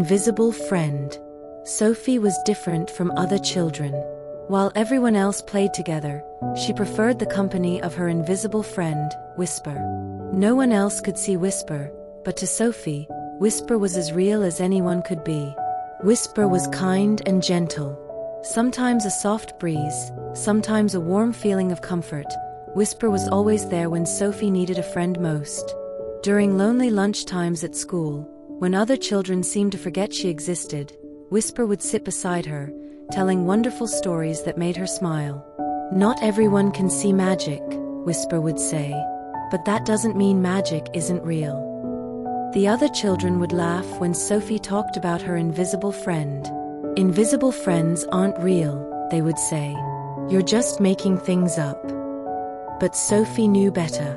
invisible friend. Sophie was different from other children. While everyone else played together, she preferred the company of her invisible friend, Whisper. No one else could see Whisper, but to Sophie, Whisper was as real as anyone could be. Whisper was kind and gentle. Sometimes a soft breeze, sometimes a warm feeling of comfort. Whisper was always there when Sophie needed a friend most. During lonely lunch times at school, when other children seemed to forget she existed, Whisper would sit beside her, telling wonderful stories that made her smile. "Not everyone can see magic," Whisper would say, "but that doesn't mean magic isn't real." The other children would laugh when Sophie talked about her invisible friend. "Invisible friends aren't real," they would say. "You're just making things up." But Sophie knew better.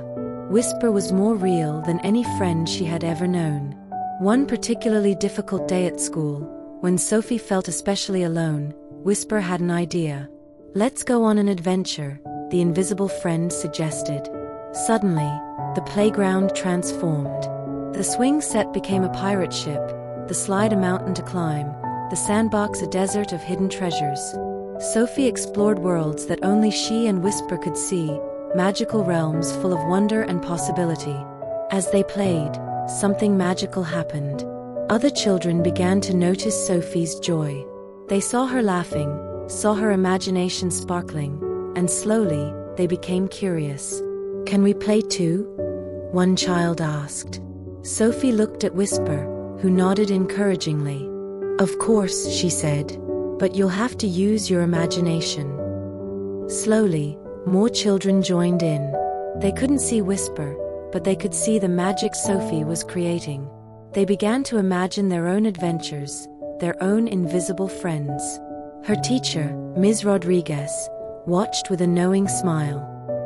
Whisper was more real than any friend she had ever known. One particularly difficult day at school, when Sophie felt especially alone, Whisper had an idea. "Let's go on an adventure," the invisible friend suggested. Suddenly, the playground transformed. The swing set became a pirate ship, the slide a mountain to climb, the sandbox a desert of hidden treasures. Sophie explored worlds that only she and Whisper could see, magical realms full of wonder and possibility. As they played, something magical happened. Other children began to notice Sophie's joy. They saw her laughing, saw her imagination sparkling, and slowly, they became curious. "Can we play too?" one child asked. Sophie looked at Whisper, who nodded encouragingly. "Of course," she said, "but you'll have to use your imagination." Slowly, more children joined in. They couldn't see Whisper, but they could see the magic Sophie was creating. They began to imagine their own adventures, their own invisible friends. Her teacher, Ms. Rodriguez, watched with a knowing smile.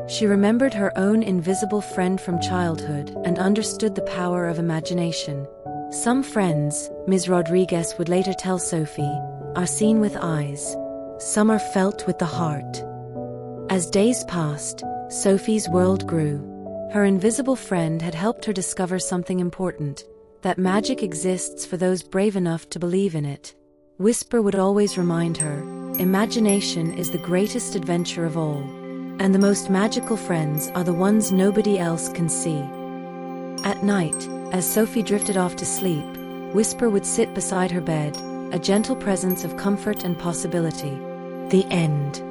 She remembered her own invisible friend from childhood and understood the power of imagination. Some friends, Ms. Rodriguez would later tell Sophie, are seen with eyes. Some are felt with the heart. As days passed, Sophie's world grew. Her invisible friend had helped her discover something important, that magic exists for those brave enough to believe in it. Whisper would always remind her, imagination is the greatest adventure of all, and the most magical friends are the ones nobody else can see. At night, as Sophie drifted off to sleep, Whisper would sit beside her bed, a gentle presence of comfort and possibility. The end.